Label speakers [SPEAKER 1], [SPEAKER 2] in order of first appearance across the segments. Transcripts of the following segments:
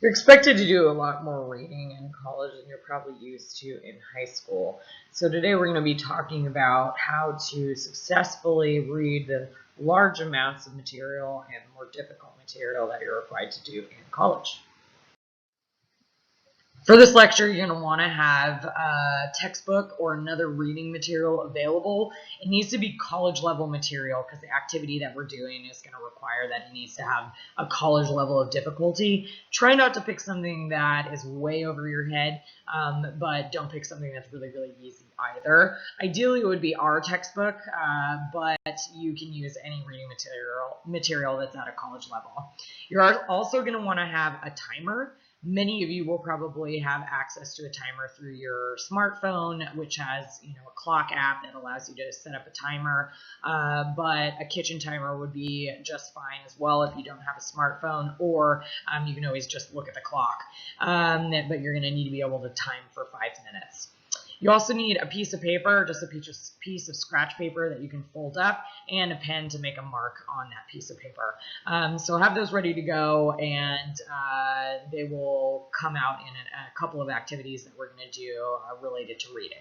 [SPEAKER 1] You're expected to do a lot more reading in college than you're probably used to in high school. So today we're going to be talking about how to successfully read the large amounts of material and more difficult material that you're required to do in college. For this lecture, you're going to want to have a textbook or another reading material available. It needs to be college level material because the activity that we're doing is going to require that it needs to have a college level of difficulty. Try not to pick something that is way over your head, but don't pick something that's really, really easy either. Ideally, it would be our textbook, but you can use any reading material that's at a college level. You're also going to want to have a timer. Many of you will probably have access to a timer through your smartphone, which has a clock app that allows you to set up a timer. But a kitchen timer would be just fine as well if you don't have a smartphone, or you can always just look at the clock. But you're going to need to be able to time for 5 minutes. You also need a piece of paper, just a piece of scratch paper that you can fold up, and a pen to make a mark on that piece of paper. So have those ready to go, and they will come out in a couple of activities that we're going to do related to reading.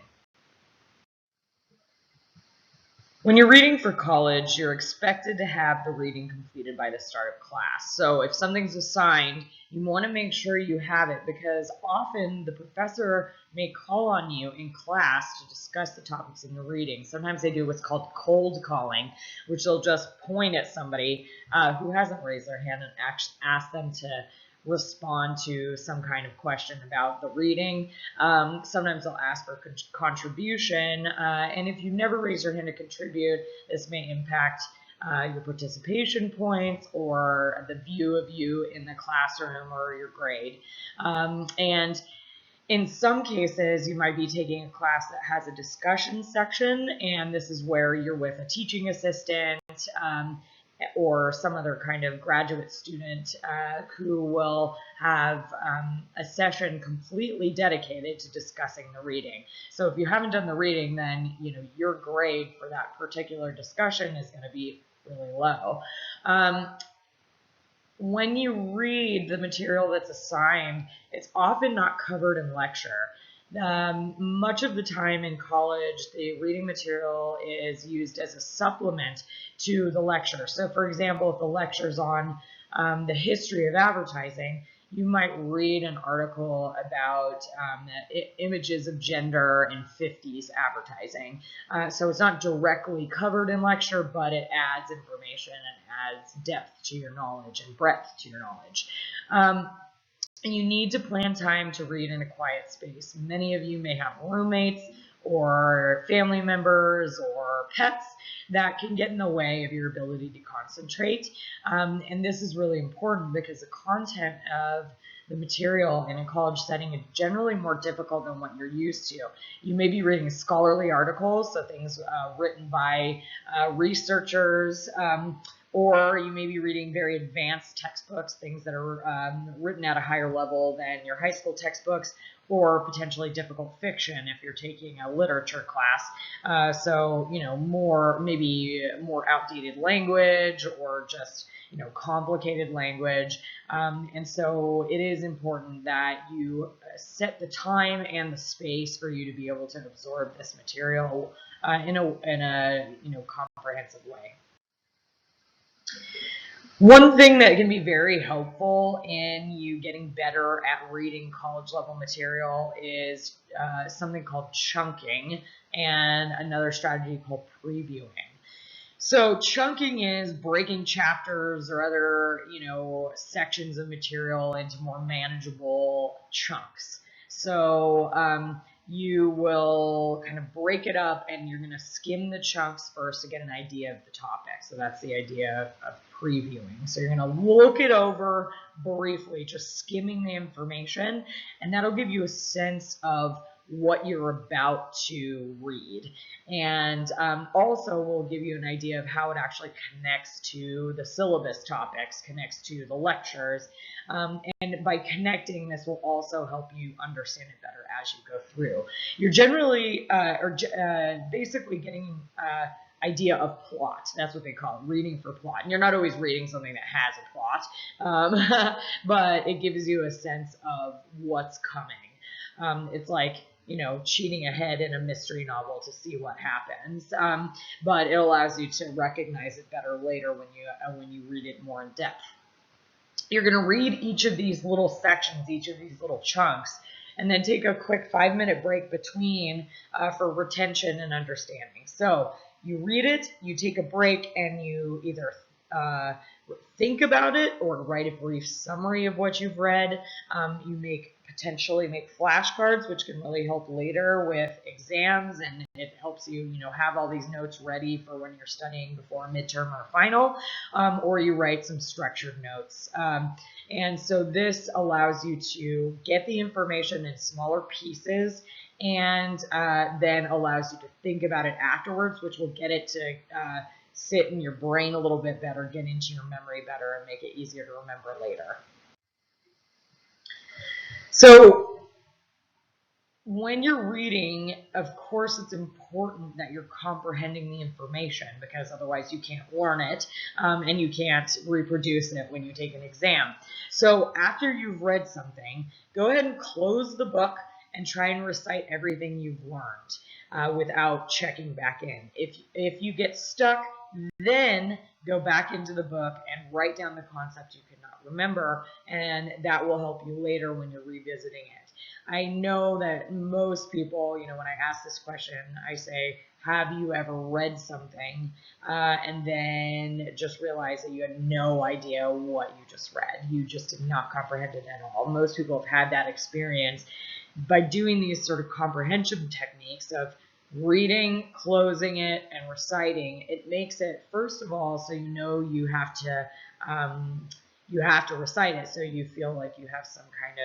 [SPEAKER 1] When you're reading for college, you're expected to have the reading completed by the start of class. So if something's assigned, you want to make sure you have it, because often the professor may call on you in class to discuss the topics in the reading. Sometimes they do what's called cold calling, which they'll just point at somebody who hasn't raised their hand and ask them to respond to some kind of question about the reading. Sometimes they'll ask for contribution, and if you never raise your hand to contribute, this may impact your participation points or the view of you in the classroom or your grade. And in some cases, you might be taking a class that has a discussion section, and this is where you're with a teaching assistant or some other kind of graduate student who will have a session completely dedicated to discussing the reading. So if you haven't done the reading, then your grade for that particular discussion is going to be really low. When you read the material that's assigned, it's often not covered in lecture. Much of the time in college, the reading material is used as a supplement to the lecture. So for example, if the lecture's on the history of advertising, you might read an article about images of gender in 50s advertising. So it's not directly covered in lecture, but it adds information and adds depth to your knowledge and breadth to your knowledge. And you need to plan time to read in a quiet space. Many of you may have roommates or family members or pets that can get in the way of your ability to concentrate. And this is really important because the content of the material in a college setting is generally more difficult than what you're used to. You may be reading scholarly articles, so things written by researchers, or you may be reading very advanced textbooks, things that are written at a higher level than your high school textbooks, or potentially difficult fiction if you're taking a literature class. So maybe more outdated language, or just complicated language. And so it is important that you set the time and the space for you to be able to absorb this material in a comprehensive way. One thing that can be very helpful in you getting better at reading college level material is something called chunking, and another strategy called previewing. So chunking is breaking chapters or other sections of material into more manageable chunks. So you will kind of break it up, and you're going to skim the chunks first to get an idea of the topic. So that's the idea of previewing. So you're going to look it over briefly, just skimming the information, and that'll give you a sense of what you're about to read, and also will give you an idea of how it actually connects to the syllabus topics, connects to the lectures, and by connecting, this will also help you understand it better as you go through. You're generally basically getting idea of plot. That's what they call it, reading for plot. And you're not always reading something that has a plot, but it gives you a sense of what's coming. It's like, cheating ahead in a mystery novel to see what happens, but it allows you to recognize it better later when you read it more in depth. You're going to read each of these little sections, each of these little chunks, and then take a quick 5-minute break between for retention and understanding. So you read it, you take a break, and you either think about it or write a brief summary of what you've read. You potentially make flashcards, which can really help later with exams, and it helps you, have all these notes ready for when you're studying before a midterm or final, or you write some structured notes. And so this allows you to get the information in smaller pieces, and then allows you to think about it afterwards, which will get it to sit in your brain a little bit better, get into your memory better, and make it easier to remember later. So when you're reading, of course, it's important that you're comprehending the information, because otherwise you can't learn it, and you can't reproduce it when you take an exam. So after you've read something, go ahead and close the book and try and recite everything you've learned without checking back in. If you get stuck, then go back into the book and write down the concept you could not remember, and that will help you later when you're revisiting it. I know that most people, when I ask this question, I say, have you ever read something and then just realize that you had no idea what you just read? You just did not comprehend it at all. Most people have had that experience. By doing these sort of comprehension techniques of reading, closing it, and reciting, it makes it, first of all, so you have to recite it, so you feel like you have some kind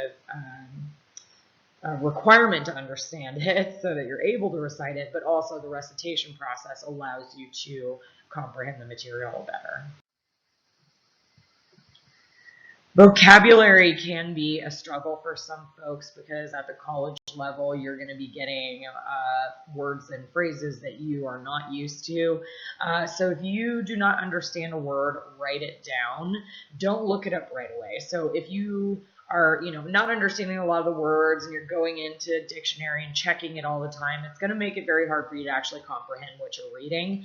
[SPEAKER 1] of requirement to understand it, so that you're able to recite it, but also the recitation process allows you to comprehend the material better. Vocabulary can be a struggle for some folks, because at the college level, you're going to be getting words and phrases that you are not used to. So if you do not understand a word, write it down. Don't look it up right away. So if you are, not understanding a lot of the words and you're going into a dictionary and checking it all the time, it's going to make it very hard for you to actually comprehend what you're reading.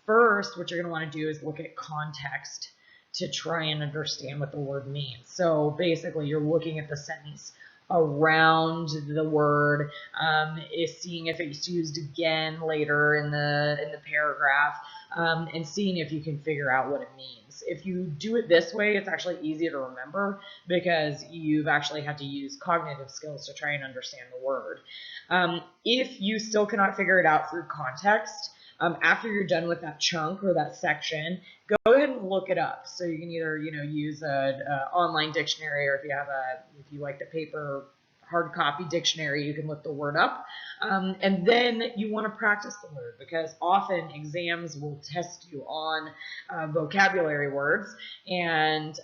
[SPEAKER 1] First, what you're going to want to do is look at context to try and understand what the word means. So basically, you're looking at the sentence around the word, seeing if it's used again later in the paragraph, and seeing if you can figure out what it means. If you do it this way, it's actually easier to remember, because you've actually had to use cognitive skills to try and understand the word. If you still cannot figure it out through context, after you're done with that chunk or that section, go ahead and look it up. So you can either, use an online dictionary, or if you like the paper hard copy dictionary, you can look the word up. And then you want to practice the word, because often exams will test you on vocabulary words, and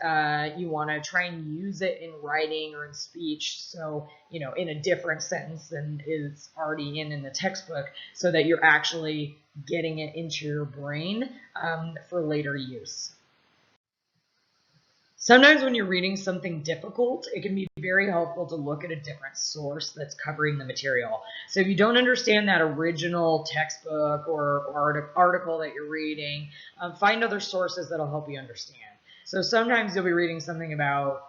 [SPEAKER 1] you want to try and use it in writing or in speech, so in a different sentence than is already in the textbook, so that you're actually getting it into your brain for later use. Sometimes when you're reading something difficult, it can be very helpful to look at a different source that's covering the material. So if you don't understand that original textbook or article that you're reading, find other sources that'll help you understand. So sometimes you'll be reading something about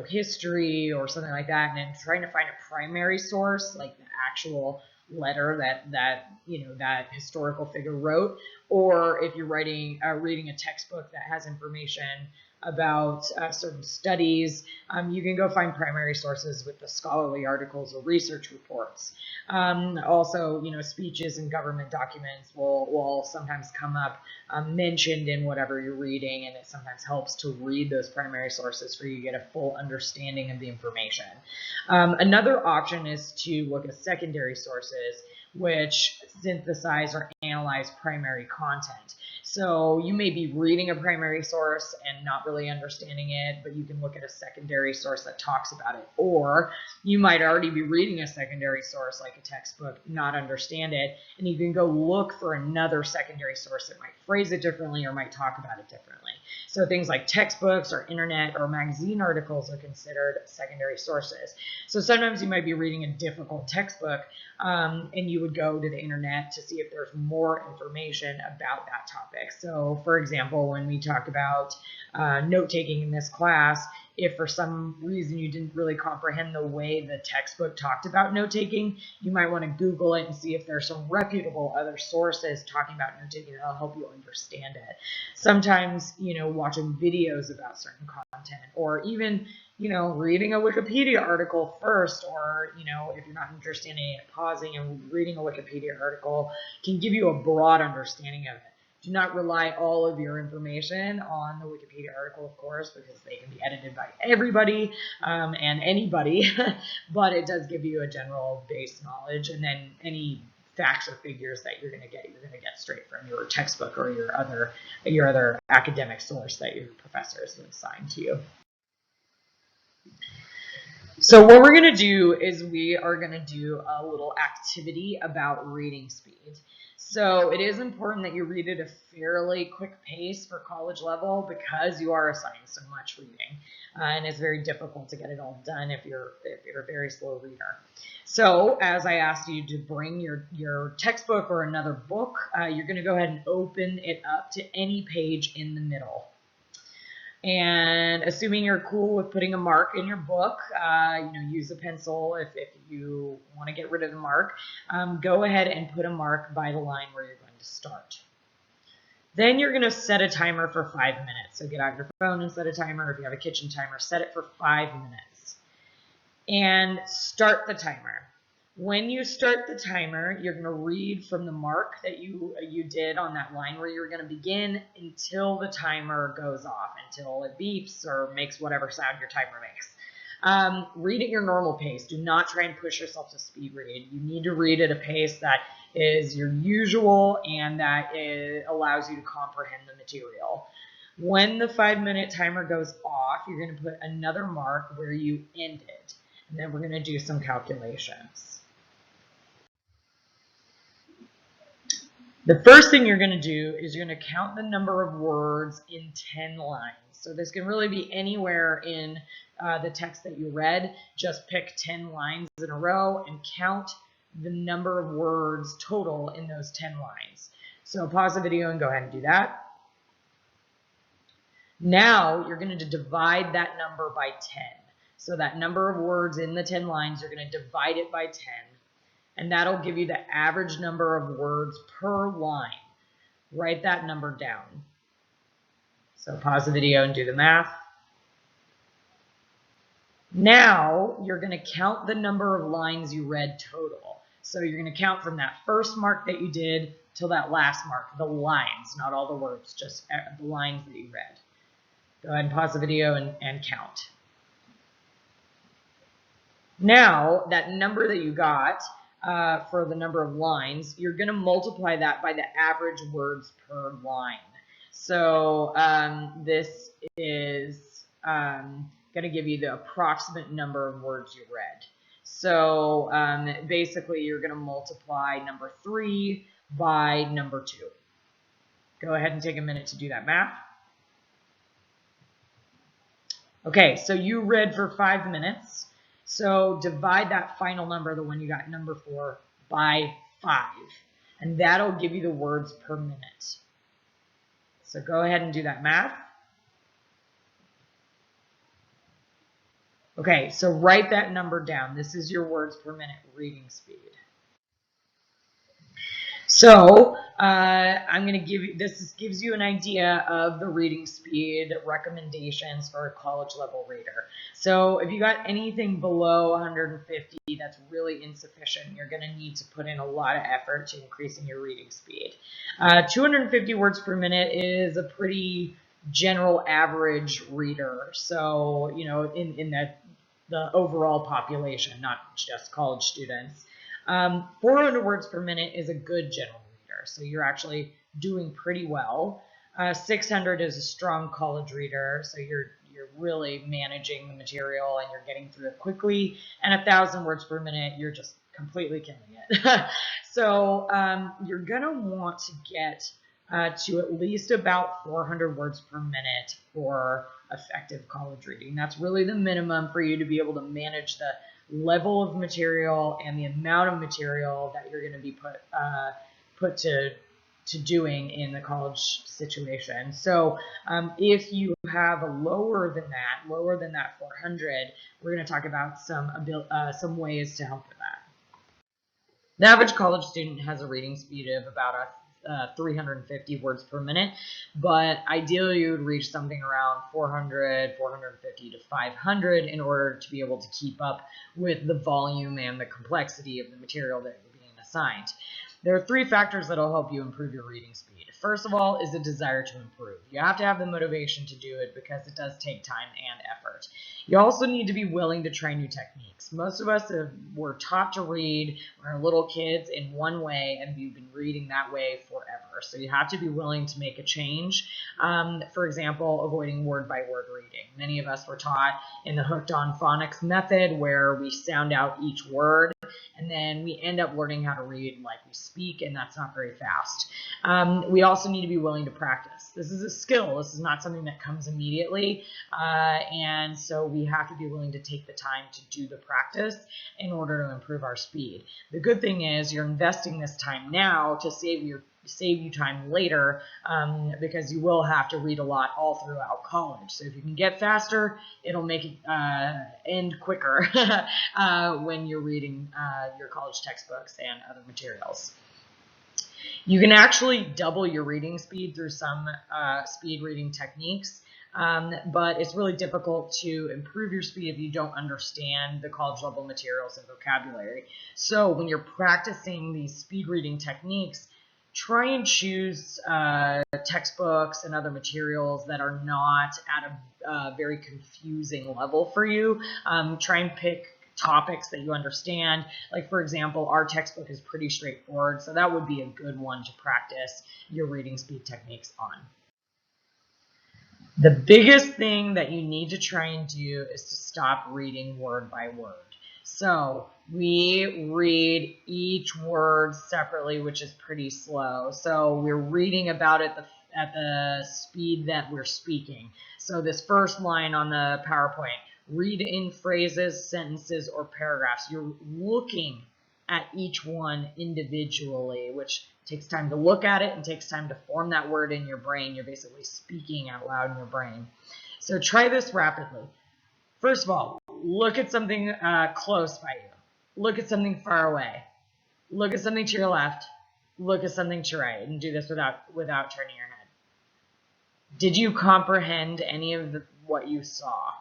[SPEAKER 1] history or something like that, and then trying to find a primary source, like the actual letter that historical figure wrote, or if you're reading a textbook that has information about certain studies, you can go find primary sources with the scholarly articles or research reports. Also, speeches and government documents will sometimes come up mentioned in whatever you're reading, and it sometimes helps to read those primary sources for you to get a full understanding of the information. Another option is to look at secondary sources, which synthesize or analyze primary content. So you may be reading a primary source and not really understanding it, but you can look at a secondary source that talks about it. Or you might already be reading a secondary source like a textbook, not understand it, and you can go look for another secondary source that might phrase it differently or might talk about it differently. So things like textbooks or internet or magazine articles are considered secondary sources. So sometimes you might be reading a difficult textbook and you would go to the internet to see if there's more information about that topic. So for example, when we talk about note-taking in this class, if for some reason you didn't really comprehend the way the textbook talked about note-taking, you might want to Google it and see if there's some reputable other sources talking about note-taking that'll help you understand it. Sometimes, watching videos about certain content, or even, reading a Wikipedia article first, or, if you're not understanding it, pausing and reading a Wikipedia article can give you a broad understanding of it. Do not rely all of your information on the Wikipedia article, of course, because they can be edited by everybody and anybody, but it does give you a general base knowledge, and then any facts or figures that you're going to get straight from your textbook or your other academic source that your professors have assigned to you. So what we're going to do is we are going to do a little activity about reading speed. So it is important that you read at a fairly quick pace for college level because you are assigned so much reading, and it's very difficult to get it all done if you're a very slow reader. So as I asked you to bring your textbook or another book, you're going to go ahead and open it up to any page in the middle. And assuming you're cool with putting a mark in your book, use a pencil if you want to get rid of the mark. Go ahead and put a mark by the line where you're going to start. Then you're going to set a timer for 5 minutes. So get out your phone and set a timer. If you have a kitchen timer, set it for 5 minutes. And start the timer. When you start the timer, you're going to read from the mark that you did on that line where you're going to begin until the timer goes off, until it beeps or makes whatever sound your timer makes. Read at your normal pace. Do not try and push yourself to speed read. You need to read at a pace that is your usual and that allows you to comprehend the material. When the 5-minute timer goes off, you're going to put another mark where you ended. And then we're going to do some calculations. The first thing you're going to do is you're going to count the number of words in 10 lines. So this can really be anywhere in the text that you read. Just pick 10 lines in a row and count the number of words total in those 10 lines. So pause the video and go ahead and do that. Now you're going to divide that number by 10. So that number of words in the 10 lines, you're going to divide it by 10. And that'll give you the average number of words per line. Write that number down. So pause the video and do the math. Now you're going to count the number of lines you read total. So you're going to count from that first mark that you did till that last mark, the lines, not all the words, just the lines that you read. Go ahead and pause the video and count. Now that number that you got, for the number of lines, you're going to multiply that by the average words per line. So this is going to give you the approximate number of words you read. So basically you're going to multiply number 3 by number 2. Go ahead and take a minute to do that math. Okay, so you read for 5 minutes. So divide that final number, the one you got, number 4, by 5. And that'll give you the words per minute. So go ahead and do that math. Okay, so write that number down. This is your words per minute reading speed. So I'm going to give you, this gives you an idea of the reading speed recommendations for a college level reader. So if you got anything below 150, that's really insufficient. You're going to need to put in a lot of effort to increasing your reading speed. 250 words per minute is a pretty general average reader. So, in the overall population, not just college students. 400 words per minute is a good general reader. So you're actually doing pretty well. 600 is a strong college reader, so you're really managing the material and you're getting through it quickly. And 1,000 words per minute, you're just completely killing it. So you're gonna want to get to at least about 400 words per minute for effective college reading. That's really the minimum for you to be able to manage the level of material and the amount of material that you're going to be put to doing in the college situation. So if you have a lower than that 400, we're going to talk about some ways to help with that. The average college student has a reading speed of about 350 words per minute, but ideally you would reach something around 400, 450 to 500 in order to be able to keep up with the volume and the complexity of the material that you're being assigned. There are 3 factors that will help you improve your reading speed. First of all is the desire to improve. You have to have the motivation to do it because it does take time and effort. You also need to be willing to try new techniques. Most of us were taught to read when we were little kids in one way, and we've been reading that way forever. So you have to be willing to make a change. For example, avoiding word-by-word reading. Many of us were taught in the Hooked on Phonics method where we sound out each word, and then we end up learning how to read like we speak, and that's not very fast. We also need to be willing to practice. This is a skill. This is not something that comes immediately, and so we have to be willing to take the time to do the practice in order to improve our speed. The good thing is you're investing this time now to save you time later, because you will have to read a lot all throughout college. So if you can get faster, it'll make it end quicker when you're reading your college textbooks and other materials. You can actually double your reading speed through some speed reading techniques, but it's really difficult to improve your speed if you don't understand the college level materials and vocabulary. So when you're practicing these speed reading techniques, try and choose textbooks and other materials that are not at a very confusing level for you. Try and pick topics that you understand. Like, for example, our textbook is pretty straightforward, so that would be a good one to practice your reading speed techniques on. The biggest thing that you need to try and do is to stop reading word by word. So we read each word separately, which is pretty slow. So we're reading about it at the speed that we're speaking. So this first line on the PowerPoint, read in phrases, sentences, or paragraphs. You're looking at each one individually, which takes time to look at it and takes time to form that word in your brain. You're basically speaking out loud in your brain. So try this rapidly. First of all, look at something close by you. Look at something far away. Look at something to your left. Look at something to your right, and do this without turning your head. Did you comprehend any of what you saw?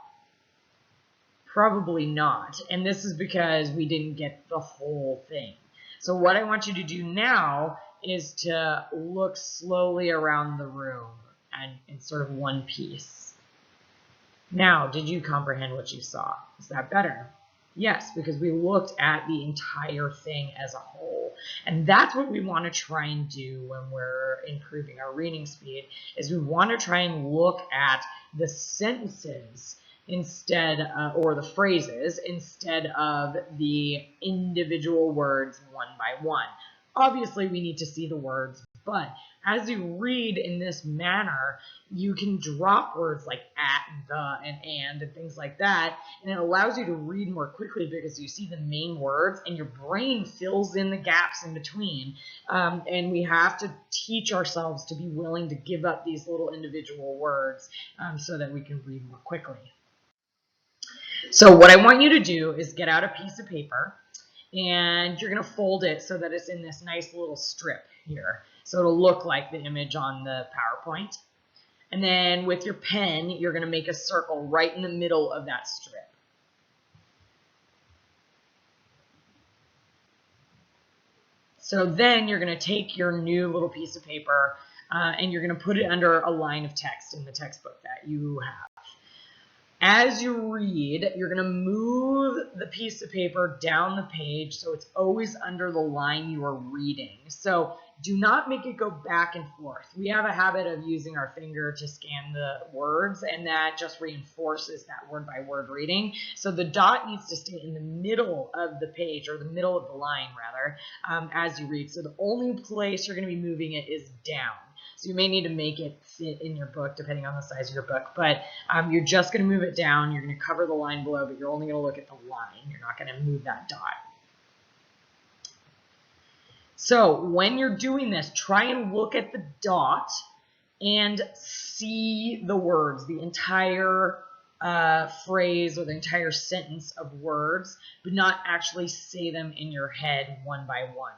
[SPEAKER 1] Probably not, and this is because we didn't get the whole thing. So what I want you to do now is to look slowly around the room and in sort of one piece. Now, did you comprehend what you saw? Is that better? Yes, because we looked at the entire thing as a whole. And that's what we want to try and do when we're improving our reading speed, is we want to try and look at the sentences instead, or the phrases, instead of the individual words one by one. Obviously, we need to see the words, but as you read in this manner, you can drop words like at, the, and things like that, and it allows you to read more quickly because you see the main words and your brain fills in the gaps in between. And we have to teach ourselves to be willing to give up these little individual words so that we can read more quickly. So what I want you to do is get out a piece of paper, and you're going to fold it so that it's in this nice little strip here. So it'll look like the image on the PowerPoint. And then with your pen, you're going to make a circle right in the middle of that strip. So then you're going to take your new little piece of paper and you're going to put it under a line of text in the textbook that you have. As you read, you're going to move the piece of paper down the page so it's always under the line you are reading. So do not make it go back and forth. We have a habit of using our finger to scan the words, and that just reinforces that word by word reading. So the dot needs to stay in the middle of the page, or the middle of the line rather, as you read. So the only place you're going to be moving it is down. So you may need to make it fit in your book depending on the size of your book, but you're just going to move it down. You're going to cover the line below, but you're only going to look at the line. You're not going to move that dot. So when you're doing this, try and look at the dot and see the words, the entire phrase or the entire sentence of words, but not actually say them in your head one by one.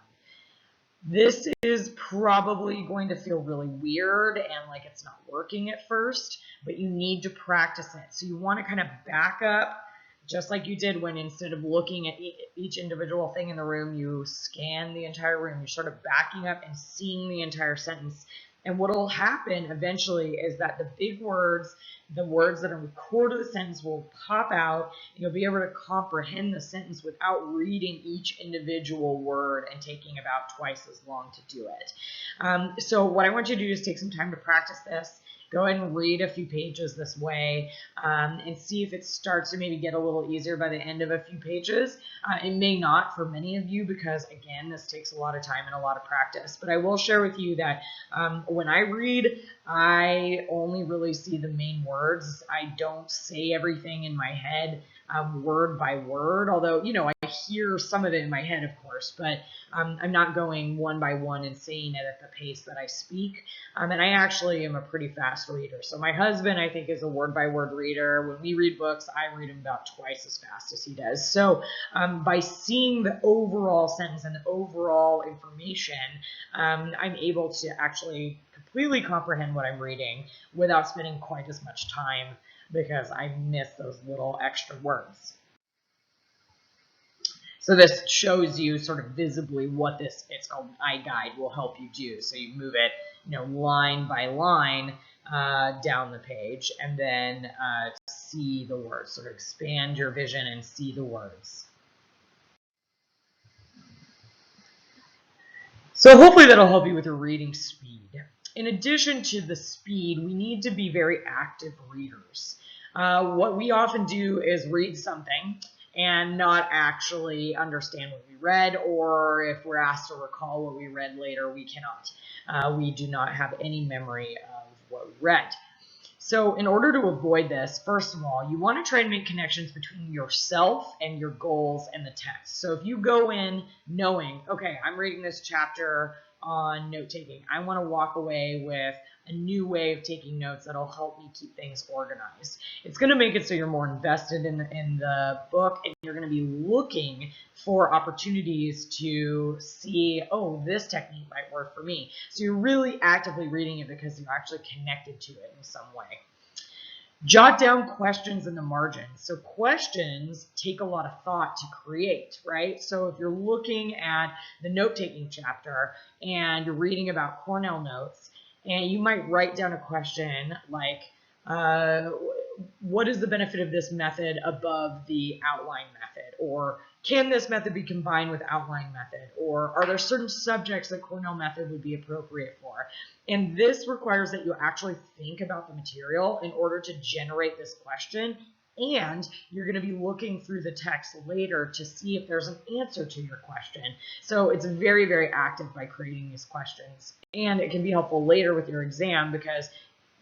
[SPEAKER 1] This is probably going to feel really weird and like it's not working at first, but you need to practice it. So you want to kind of back up, just like you did when instead of looking at each individual thing in the room, you scan the entire room. You're sort of backing up and seeing the entire sentence. And what will happen eventually is that the big words, the words that are recorded in the sentence will pop out, and you'll be able to comprehend the sentence without reading each individual word and taking about twice as long to do it. So what I want you to do is take some time to practice this. Go ahead and read a few pages this way and see if it starts to maybe get a little easier by the end of a few pages. It may not for many of you because, again, this takes a lot of time and a lot of practice. But I will share with you that when I read, I only really see the main words. I don't say everything in my head word by word, although, you know, I hear some of it in my head, of course, but I'm not going one by one and saying it at the pace that I speak. And I actually am a pretty fast reader. So my husband, I think, is a word by word reader. When we read books, I read them about twice as fast as he does. So by seeing the overall sentence and the overall information, I'm able to actually completely comprehend what I'm reading without spending quite as much time because I miss those little extra words. So this shows you sort of visibly what this, it's called iGuide, will help you do. So you move it, you know, line by line down the page, and then see the words, sort of expand your vision and see the words. So hopefully that'll help you with your reading speed. In addition to the speed, we need to be very active readers. What we often do is read something and not actually understand what we read, or if we're asked to recall what we read later, we cannot. We do not have any memory of what we read. So in order to avoid this, first of all, you want to try and make connections between yourself and your goals and the text. So if you go in knowing, okay, I'm reading this chapter on note-taking, I want to walk away with a new way of taking notes that'll help me keep things organized. It's going to make it so you're more invested in the book, and you're going to be looking for opportunities to see, oh, this technique might work for me. So you're really actively reading it because you're actually connected to it in some way. Jot down questions in the margins. So questions take a lot of thought to create, right? So if you're looking at the note-taking chapter and you're reading about Cornell notes, and you might write down a question like, what is the benefit of this method above the outline method? Or can this method be combined with outline method? Or are there certain subjects that Cornell method would be appropriate for? And this requires that you actually think about the material in order to generate this question. And you're going to be looking through the text later to see if there's an answer to your question. So it's very, very active by creating these questions. And it can be helpful later with your exam because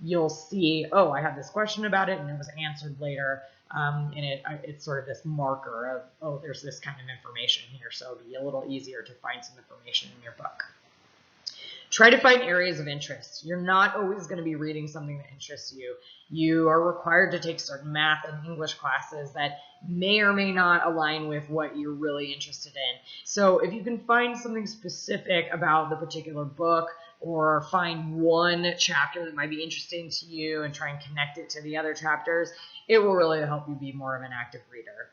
[SPEAKER 1] you'll see, oh, I had this question about it and it was answered later. And it's sort of this marker of, oh, there's this kind of information here. So it'll be a little easier to find some information in your book. Try to find areas of interest. You're not always going to be reading something that interests you. You are required to take certain math and English classes that may or may not align with what you're really interested in. So if you can find something specific about the particular book, or find one chapter that might be interesting to you and try and connect it to the other chapters, it will really help you be more of an active reader.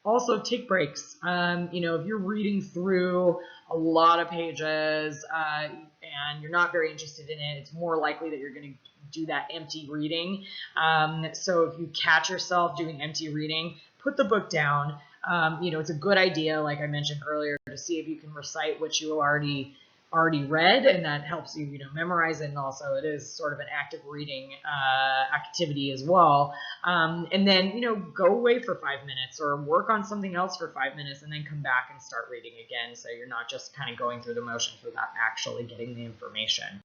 [SPEAKER 1] Also, take breaks. You know, if you're reading through a lot of pages and you're not very interested in it, it's more likely that you're going to do that empty reading. So if you catch yourself doing empty reading, put the book down. It's a good idea, like I mentioned earlier, to see if you can recite what you already read, and that helps you, memorize it. And also it is sort of an active reading activity as well. And then, go away for 5 minutes or work on something else for 5 minutes and then come back and start reading again. So you're not just kind of going through the motions without actually getting the information.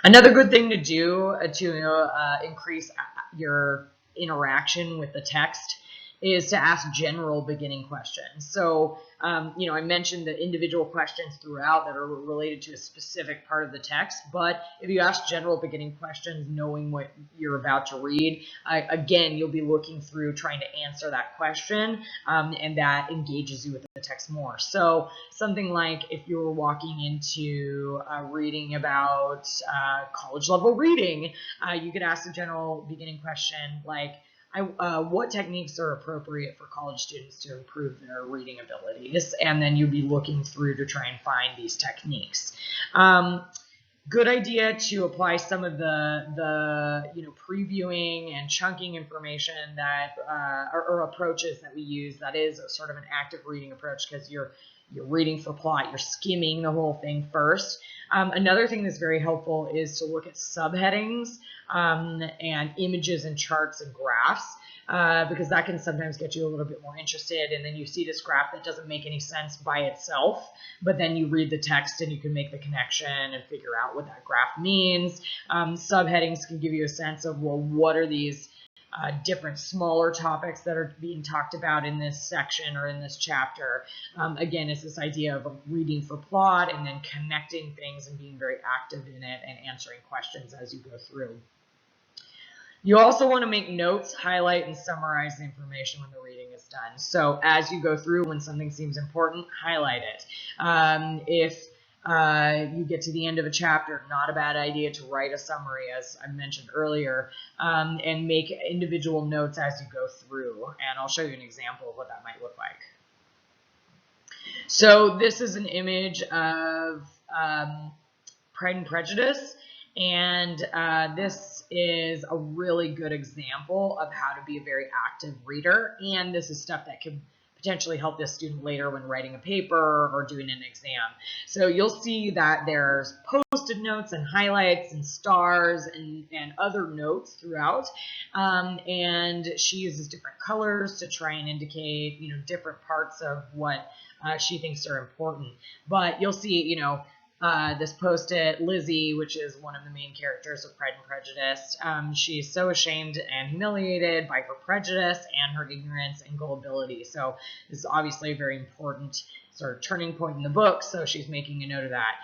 [SPEAKER 1] Another good thing to do to increase your interaction with the text is to ask general beginning questions. So, I mentioned the individual questions throughout that are related to a specific part of the text, but if you ask general beginning questions, knowing what you're about to read, again, you'll be looking through trying to answer that question, and that engages you with the text more. So something like if you were walking into reading about college level reading, you could ask a general beginning question like, what techniques are appropriate for college students to improve their reading abilities? And then you'd be looking through to try and find these techniques. Good idea to apply some of the previewing and chunking information that or approaches that we use. That is sort of an active reading approach, because you're reading for plot, you're skimming the whole thing first. Another thing that's very helpful is to look at subheadings and images and charts and graphs, because that can sometimes get you a little bit more interested, and then you see this graph that doesn't make any sense by itself, but then you read the text and you can make the connection and figure out what that graph means. Subheadings can give you a sense of, well, what are these different smaller topics that are being talked about in this section or in this chapter. Again, it's this idea of reading for plot and then connecting things and being very active in it and answering questions as you go through. You also want to make notes, highlight, and summarize the information when the reading is done. So as you go through, when something seems important, highlight it. If you get to the end of a chapter, not a bad idea to write a summary, as I mentioned earlier, and make individual notes as you go through. And I'll show you an example of what that might look like. So this is an image of Pride and Prejudice, and this is a really good example of how to be a very active reader, and this is stuff that can potentially help this student later when writing a paper or doing an exam. So you'll see that there's post-it notes and highlights and stars and other notes throughout, and she uses different colors to try and indicate, different parts of what she thinks are important. But you'll see, this post-it, Lizzie, which is one of the main characters of Pride and Prejudice, she's so ashamed and humiliated by her prejudice and her ignorance and gullibility. So this is obviously a very important sort of turning point in the book, so she's making a note of that.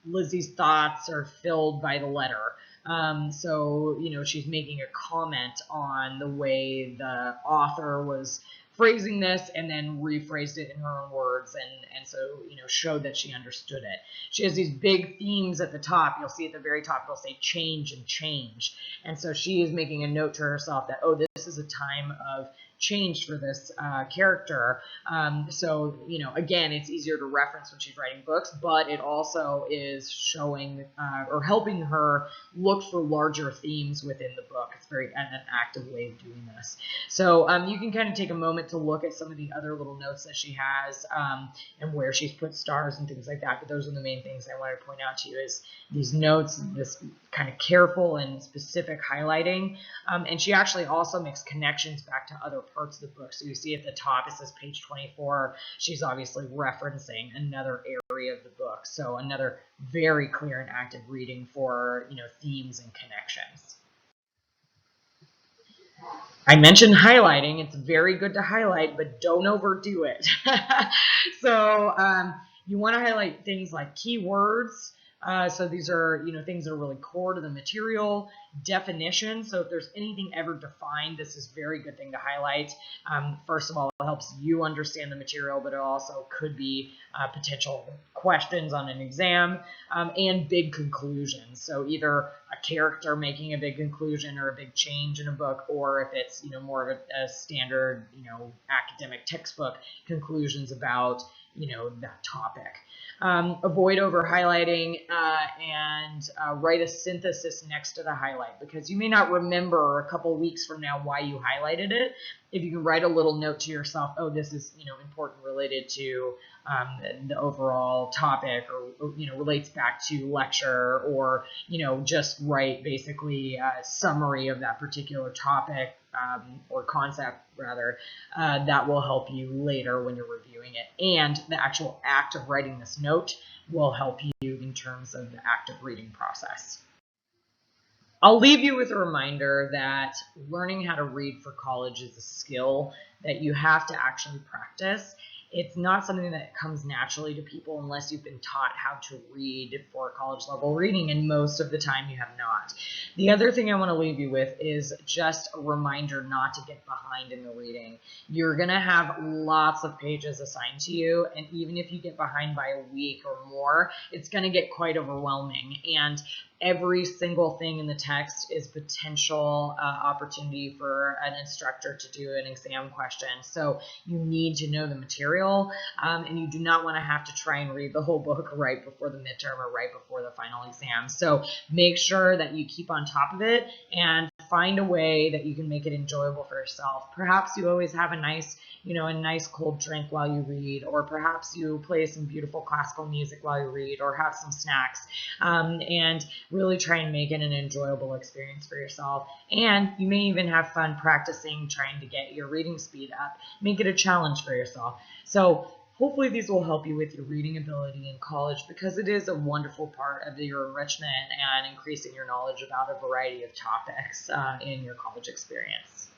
[SPEAKER 1] Lizzie's thoughts are filled by the letter. So she's making a comment on the way the author was phrasing this and then rephrased it in her own words, and so showed that she understood it. She has these big themes at the top. You'll see at the very top it'll say change and change, and so she is making a note to herself that, oh, this is a time of change for this character. So again, it's easier to reference when she's writing books, but it also is showing or helping her look for larger themes within the book. It's very an active way of doing this. So you can kind of take a moment to look at some of the other little notes that she has and where she's put stars and things like that. But those are the main things I wanted to point out to you, is these notes, this kind of careful and specific highlighting. And she actually also makes connections back to other parts of the book. So you see at the top, it says page 24. She's obviously referencing another area of the book. So another very clear and active reading for, themes and connections. I mentioned highlighting. It's very good to highlight, but don't overdo it. So you want to highlight things like keywords. So these are, things that are really core to the material. Definitions. So if there's anything ever defined, this is a very good thing to highlight. First of all, it helps you understand the material, but it also could be potential questions on an exam, and big conclusions. So either a character making a big conclusion or a big change in a book, or if it's, more of a standard, academic textbook conclusions about, that topic. Avoid over highlighting and write a synthesis next to the highlight, because you may not remember a couple weeks from now why you highlighted it. If you can write a little note to yourself, oh, this is important related to the overall topic, or relates back to lecture, or just write basically a summary of that particular topic or concept rather, that will help you later when you're reviewing it. And the actual act of writing this note will help you in terms of the active reading process. I'll leave you with a reminder that learning how to read for college is a skill that you have to actually practice. It's not something that comes naturally to people unless you've been taught how to read for college level reading, and most of the time you have not. The other thing I want to leave you with is just a reminder not to get behind in the reading. You're going to have lots of pages assigned to you, and even if you get behind by a week or more, it's going to get quite overwhelming. And every single thing in the text is potential opportunity for an instructor to do an exam question. So you need to know the material, and you do not want to have to try and read the whole book right before the midterm or right before the final exam. So make sure that you keep on top of it and find a way that you can make it enjoyable for yourself. Perhaps you always have a nice cold drink while you read, or perhaps you play some beautiful classical music while you read, or have some snacks, and really try and make it an enjoyable experience for yourself. And you may even have fun practicing, trying to get your reading speed up. Make it a challenge for yourself. So hopefully these will help you with your reading ability in college, because it is a wonderful part of your enrichment and increasing your knowledge about a variety of topics in your college experience.